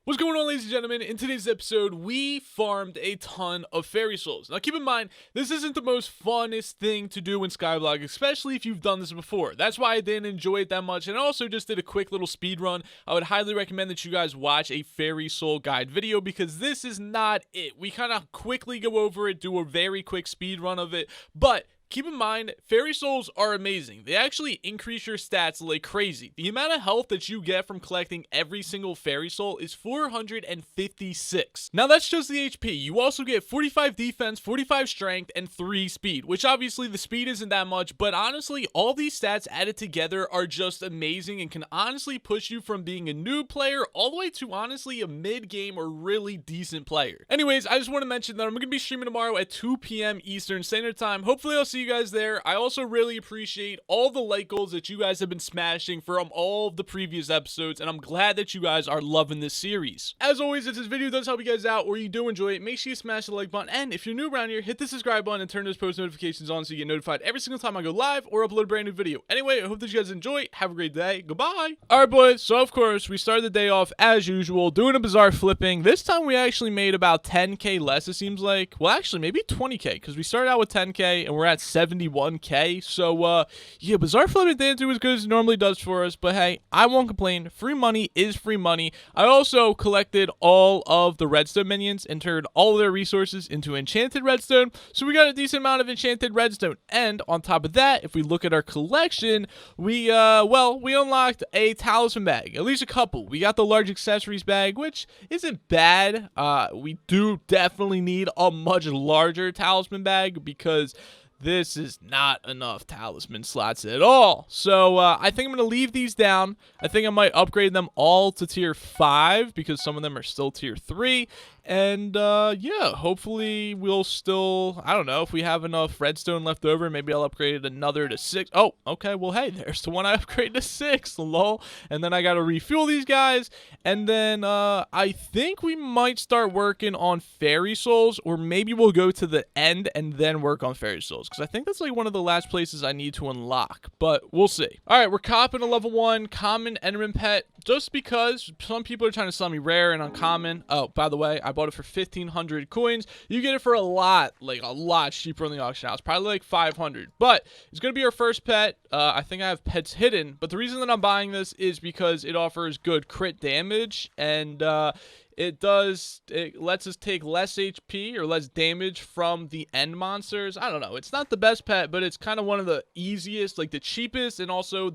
What's going on, ladies and gentlemen? In today's episode, we farmed a ton of fairy souls. Now, keep in mind, this isn't the most funnest thing to do in Skyblock, especially if you've done this before. That's why I didn't enjoy it that much, and I also just did a quick little speed run. I would highly recommend that you guys watch a fairy soul guide video, because this is not it. We kind of quickly go over it, do a very quick speed run of it, but keep in mind, fairy souls are amazing. They actually increase your stats like crazy. The amount of health that you get from collecting every single fairy soul is 456. Now that's just the HP. You also get 45 defense, 45 strength, and 3 speed, which obviously the speed isn't that much, but honestly, all these stats added together are just amazing and can honestly push you from being a new player all the way to honestly a mid-game or really decent player. Anyways, I just want to mention that I'm going to be streaming tomorrow at 2 p.m. Eastern Standard Time. Hopefully I'll see you guys there. I also really appreciate all the like goals that you guys have been smashing from all of the previous episodes, and I'm glad that you guys are loving this series. As always, if this video does help you guys out or you do enjoy it, make sure you smash the like button, and if you're new around here, hit the subscribe button and turn those post notifications on so you get notified every single time I go live or upload a brand new video. Anyway, I hope that you guys enjoy. Have a great day. Goodbye. Alright boys, so of course we started the day off as usual doing a bizarre flipping. This time we actually made about 10k less, it seems like. Well, actually maybe 20k, because we started out with 10k and we're at 71k. So yeah, bizarre flipping didn't do as good as it normally does for us, but hey, I won't complain. Free money is free money. I also collected all of the redstone minions and turned all of their resources into enchanted redstone, so we got a decent amount of enchanted redstone. And on top of that, if we look at our collection, we unlocked a talisman bag, at least a couple. We got the large accessories bag, which isn't bad. We do definitely need a much larger talisman bag because this is not enough talisman slots at all. So I think I'm going to leave these down. I think I might upgrade them all to tier 5 because some of them are still tier 3. And yeah, hopefully we'll still, I don't know, if we have enough redstone left over, maybe I'll upgrade another to 6. Oh, okay, well, hey, there's the one I upgraded to 6, lol. And then I got to refuel these guys. And then I think we might start working on fairy souls, or maybe we'll go to the end and then work on fairy souls, because I think that's like one of the last places I need to unlock, but we'll see. All right, we're copping a level 1 common Enderman pet, just because some people are trying to sell me rare and uncommon. Oh, by the way, I bought it for 1,500 coins. You get it for a lot cheaper on the auction house, probably like 500. But it's gonna be our first pet. I think I have pets hidden, but the reason that I'm buying this is because it offers good crit damage, and it lets us take less HP or less damage from the end monsters. I don't know. It's not the best pet, but it's kind of one of the easiest, like the cheapest, and also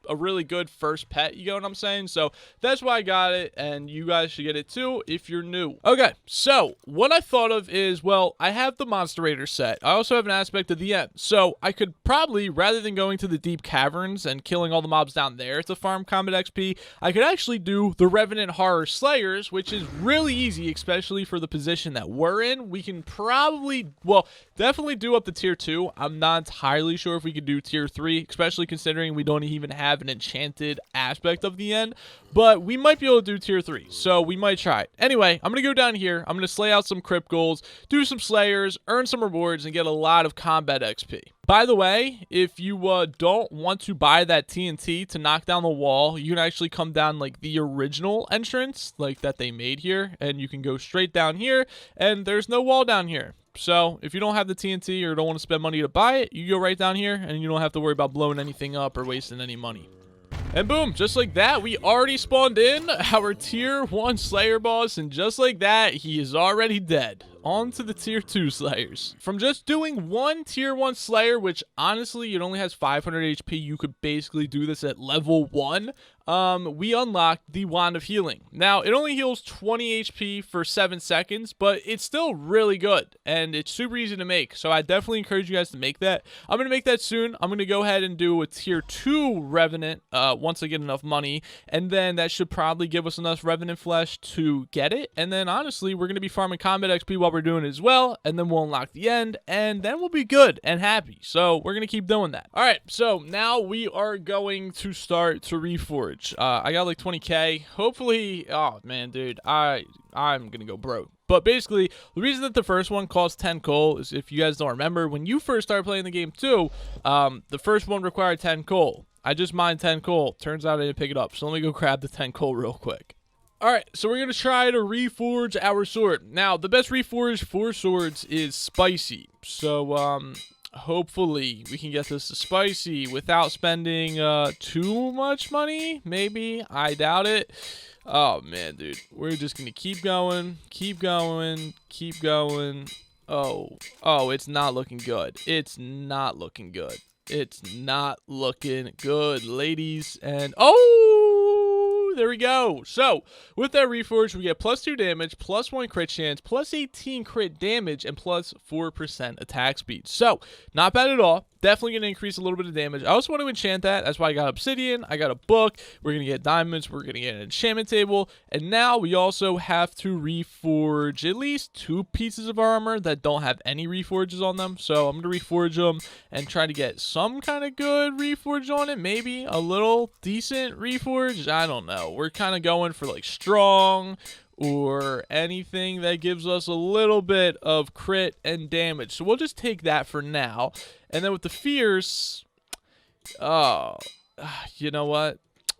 a really good first pet. You know what I'm saying? So that's why I got it, and you guys should get it too if you're new. Okay, so what I thought of is, well, I have the Monster Raider set. I also have an aspect of the end. So I could probably, rather than going to the deep caverns and killing all the mobs down there to farm combat XP, I could actually do the Revenant Horror Slayers, which is really easy, especially for the position that we're in. We can probably, well, definitely do up to tier 2. I'm not entirely sure if we could do tier 3, especially considering we don't even have an enchanted aspect of the end, but we might be able to do tier 3, so we might try it. Anyway, I'm going to go down here. I'm going to slay out some crypt goals, do some slayers, earn some rewards, and get a lot of combat XP. By the way, if you don't want to buy that TNT to knock down the wall, you can actually come down like the original entrance, like that they made here, and you can go straight down here, and there's no wall down here. So if you don't have the TNT or don't want to spend money to buy it, you go right down here, and you don't have to worry about blowing anything up or wasting any money. And boom, just like that, we already spawned in our tier 1 Slayer boss, and just like that, he is already dead. On to the tier 2 Slayers. From just doing one tier 1 Slayer, which honestly, it only has 500 HP, you could basically do this at level 1. We unlocked the Wand of Healing. Now, it only heals 20 HP for 7 seconds, but it's still really good, and it's super easy to make, so I definitely encourage you guys to make that. I'm going to make that soon. I'm going to go ahead and do a tier 2 Revenant once I get enough money, and then that should probably give us enough Revenant flesh to get it, and then honestly, we're going to be farming combat XP while we're doing it as well, and then we'll unlock the end, and then we'll be good and happy, so we're going to keep doing that. All right, so now we are going to start to reforge. I got like 20k. Hopefully, oh man, dude, I'm gonna go broke. But basically, the reason that the first one costs 10 coal is, if you guys don't remember, when you first started playing the game too, the first one required 10 coal. I just mined 10 coal. Turns out I didn't pick it up, so let me go grab the 10 coal real quick. Alright, so we're going to try to reforge our sword. Now, the best reforge for swords is spicy. So, hopefully we can get this to spicy without spending too much money. Maybe. I doubt it. Oh, man, dude. We're just going to keep going. Keep going. Keep going. Oh, it's not looking good. It's not looking good. It's not looking good, ladies. And, there we go. So, with that reforge, we get +2 damage, +1 crit chance, +18 crit damage, and +4% attack speed. So, not bad at all. Definitely going to increase a little bit of damage. I also want to enchant that. That's why I got obsidian. I got a book. We're going to get diamonds. We're going to get an enchantment table. And now we also have to reforge at least 2 pieces of armor that don't have any reforges on them. So I'm going to reforge them and try to get some kind of good reforge on it. Maybe a little decent reforge. I don't know. We're kind of going for like strong or anything that gives us a little bit of crit and damage. So we'll just take that for now. And then with the fierce, you know what?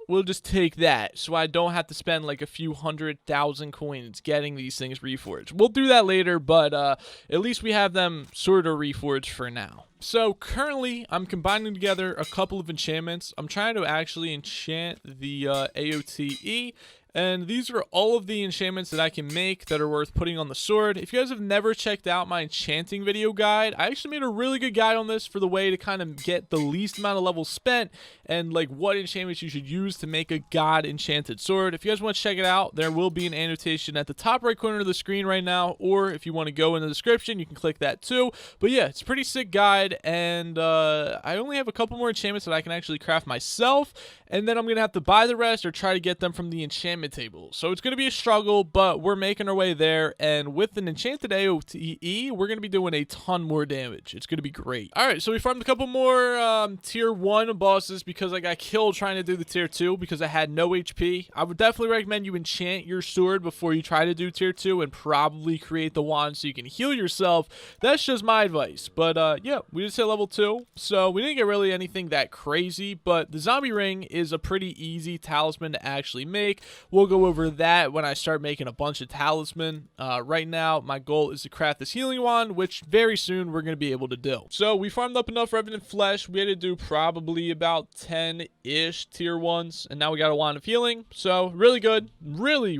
We'll just take that so I don't have to spend like a few 100,000 coins getting these things reforged. We'll do that later, but at least we have them sort of reforged for now. So currently, I'm combining together a couple of enchantments. I'm trying to actually enchant the AOTE. And these are all of the enchantments that I can make that are worth putting on the sword. If you guys have never checked out my enchanting video guide, I actually made a really good guide on this for the way to kind of get the least amount of levels spent and like what enchantments you should use to make a god enchanted sword. If you guys want to check it out, there will be an annotation at the top right corner of the screen right now, or if you want to go in the description, you can click that too. But yeah, it's a pretty sick guide, and I only have a couple more enchantments that I can actually craft myself, and then I'm going to have to buy the rest or try to get them from the enchantment table. So it's going to be a struggle, but we're making our way there, and with an enchanted AOTE, we're going to be doing a ton more damage. It's going to be great. Alright, so we farmed a couple more tier 1 bosses because I got killed trying to do the tier 2 because I had no HP. I would definitely recommend you enchant your sword before you try to do tier 2 and probably create the wand so you can heal yourself. That's just my advice. But yeah, we just hit level 2, so we didn't get really anything that crazy, but the zombie ring is a pretty easy talisman to actually make. We'll go over that when I start making a bunch of talisman. Right now, my goal is to craft this healing wand, which very soon we're going to be able to do. So we farmed up enough Revenant flesh. We had to do probably about 10-ish tier 1s, and now we got a wand of healing. So really good. Really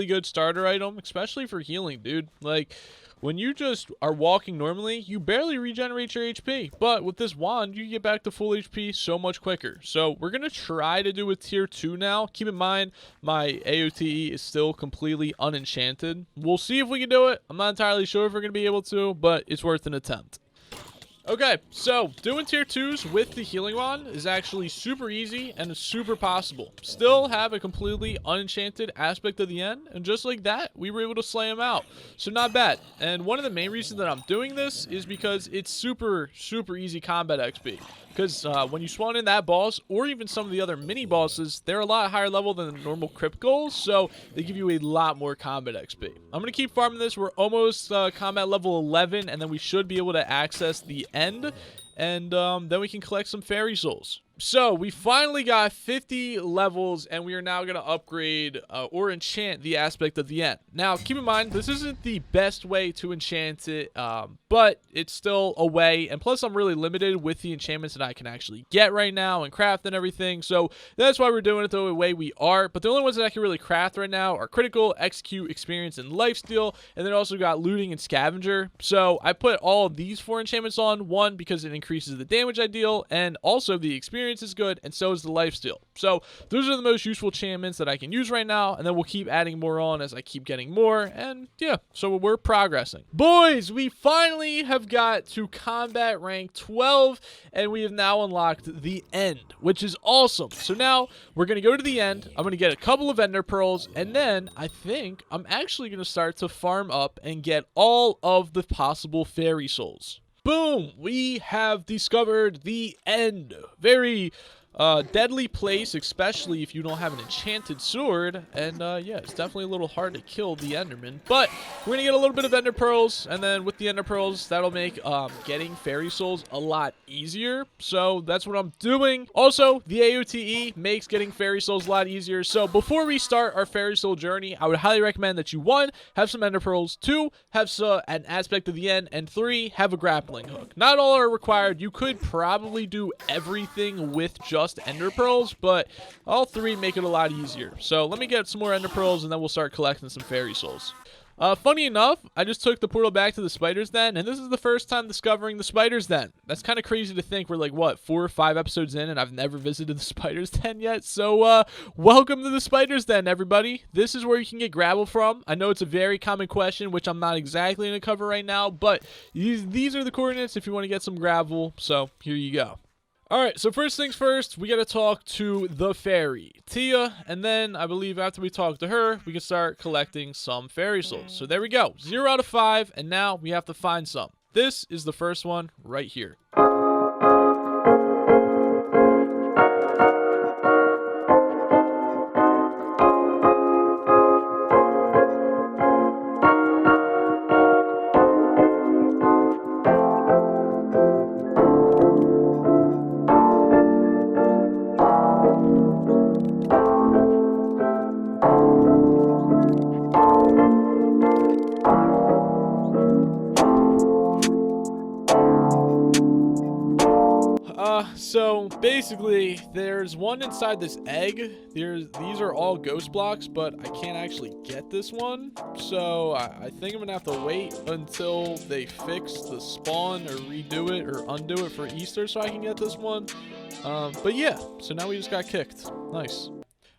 good starter item, especially for healing, dude. Like, when you just are walking normally, you barely regenerate your HP. But with this wand, you get back to full HP so much quicker. So we're going to try to do a tier 2 now. Keep in mind, my AOTE is still completely unenchanted. We'll see if we can do it. I'm not entirely sure if we're going to be able to, but it's worth an attempt. Okay, so doing tier 2s with the healing wand is actually super easy and super possible. Still have a completely unenchanted aspect of the end, and just like that, we were able to slay him out. So not bad. And one of the main reasons that I'm doing this is because it's super easy combat XP. Because when you spawn in that boss, or even some of the other mini bosses, they're a lot higher level than the normal crypt goals, so they give you a lot more combat XP. I'm going to keep farming this. We're almost combat level 11, and then we should be able to access the end, and then we can collect some fairy souls. So we finally got 50 levels, and we are now going to upgrade or enchant the aspect of the end. Now, keep in mind, this isn't the best way to enchant it, but it's still a way. And plus, I'm really limited with the enchantments that I can actually get right now and craft and everything. So that's why we're doing it the way we are. But the only ones that I can really craft right now are critical, execute, experience, and lifesteal. And then also got looting and scavenger. So I put all of these 4 enchantments on. One, because it increases the damage I deal, and also the experience is good, and so is the lifesteal. So those are the most useful enchantments that I can use right now, and then we'll keep adding more on as I keep getting more, and yeah, so we're progressing. Boys, we finally have got to combat rank 12, and we have now unlocked the end, which is awesome. So now we're going to go to the end. I'm going to get a couple of ender pearls, and then I think I'm actually going to start to farm up and get all of the possible fairy souls. Boom! We have discovered the end. Very deadly place, especially if you don't have an enchanted sword. And yeah, it's definitely a little hard to kill the Enderman. But we're gonna get a little bit of Ender Pearls, and then with the Ender Pearls, that'll make getting Fairy Souls a lot easier. So that's what I'm doing. Also, the AOTE makes getting Fairy Souls a lot easier. So before we start our Fairy Soul journey, I would highly recommend that you, 1, have some Ender Pearls, 2, have an aspect of the end, and 3, have a grappling hook. Not all are required. You could probably do everything with just Ender Pearls, but all 3 make it a lot easier. So let me get some more Ender Pearls, and then we'll start collecting some Fairy Souls. Funny enough, I just took the portal back to the Spider's Den, and this is the first time discovering the Spider's Den. That's kind of crazy to think. We're like, what, 4 or 5 episodes in, and I've never visited the Spider's Den yet. So, welcome to the Spider's Den, everybody. This is where you can get gravel from. I know it's a very common question, which I'm not exactly going to cover right now, but these are the coordinates if you want to get some gravel. So, here you go. Alright, so first things first, we gotta talk to the fairy, Tia, and then I believe after we talk to her, we can start collecting some Fairy Souls. So there we go, 0 out of 5, and now we have to find some. This is the first one right here. So basically, there's one inside this egg. These are all ghost blocks, but I can't actually get this one. So I think I'm gonna have to wait until they fix the spawn or redo it or undo it for Easter so I can get this one. But yeah, so now we just got kicked. Nice.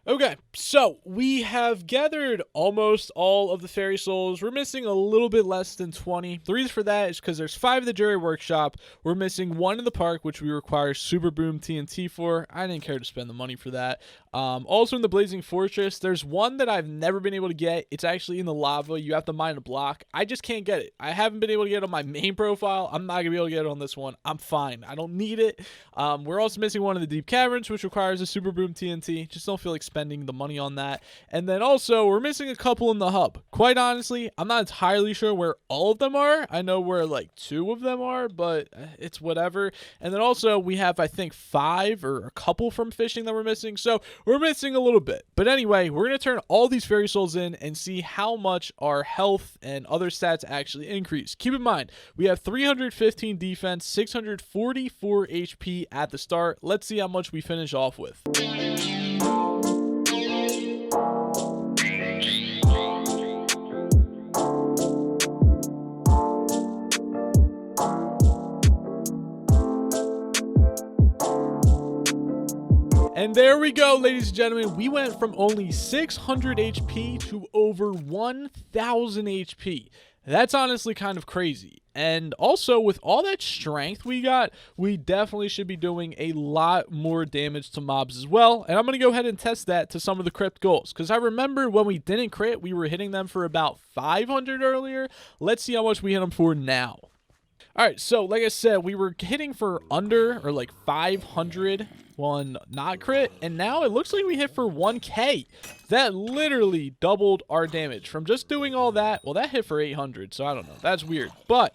Okay, so we have gathered almost all of the Fairy Souls. We're missing a little bit less than 20. The reason for that is because there's 5 in the Jury Workshop. We're missing 1 in the park, which we require Super Boom TNT for. I didn't care to spend the money for that. Also in the Blazing Fortress, there's 1 that I've never been able to get. It's actually in the lava. You have to mine a block. I just can't get it. I haven't been able to get it on my main profile. I'm not going to be able to get it on this one. I'm fine. I don't need it. We're also missing 1 in the Deep Caverns, which requires a Super Boom TNT. Just don't feel like spending the money on that. And then also we're missing a couple in the hub. Quite honestly, I'm not entirely sure where all of them are. I know where like 2 of them are, but it's whatever. And then also we have, I think, 5 or a couple from fishing that we're missing. So we're missing a little bit. But anyway, we're going to turn all these Fairy Souls in and see how much our health and other stats actually increase. Keep in mind, we have 315 defense, 644 HP at the start. Let's see how much we finish off with. And there we go, ladies and gentlemen. We went from only 600 HP to over 1000 HP. That's honestly kind of crazy. And also, with all that strength we got, we definitely should be doing a lot more damage to mobs as well. And I'm going to go ahead and test that to some of the crit goals. Because I remember when we didn't crit, we were hitting them for about 500 earlier. Let's see how much we hit them for now. Alright, so like I said, we were hitting for under or like 500 on not crit, and now it looks like we hit for 1k. That literally doubled our damage from just doing all that. Well, that hit for 800, so I don't know. That's weird. But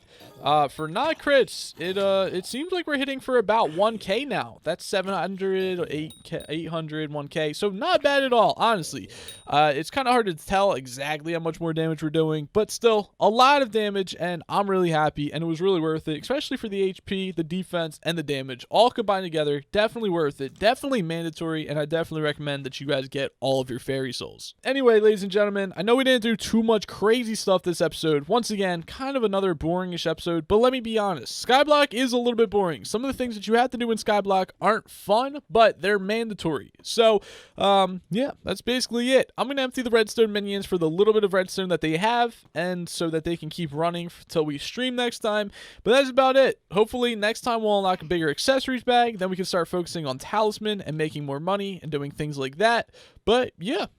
for not crits, it seems like we're hitting for about 1k now. That's 700, 800, 1k. So not bad at all, honestly. It's kind of hard to tell exactly how much more damage we're doing, but still a lot of damage, and I'm really happy, and it was really worth it, especially for the HP, the defense, and the damage. All combined together, definitely worth it, definitely mandatory, and I definitely recommend that you guys get all of your Fairy Souls. Anyway, ladies and gentlemen, I know we didn't do too much crazy stuff this episode. Once again, kind of another boringish episode, but let me be honest, Skyblock is a little bit boring. Some of the things that you have to do in Skyblock aren't fun, but they're mandatory. So, yeah, that's basically it. I'm going to empty the redstone minions for the little bit of redstone that they have, and so that they can keep running until we stream next time. But that's about it. Hopefully, next time we'll unlock a bigger accessories bag, then we can start focusing on talisman and making more money and doing things like that. But yeah,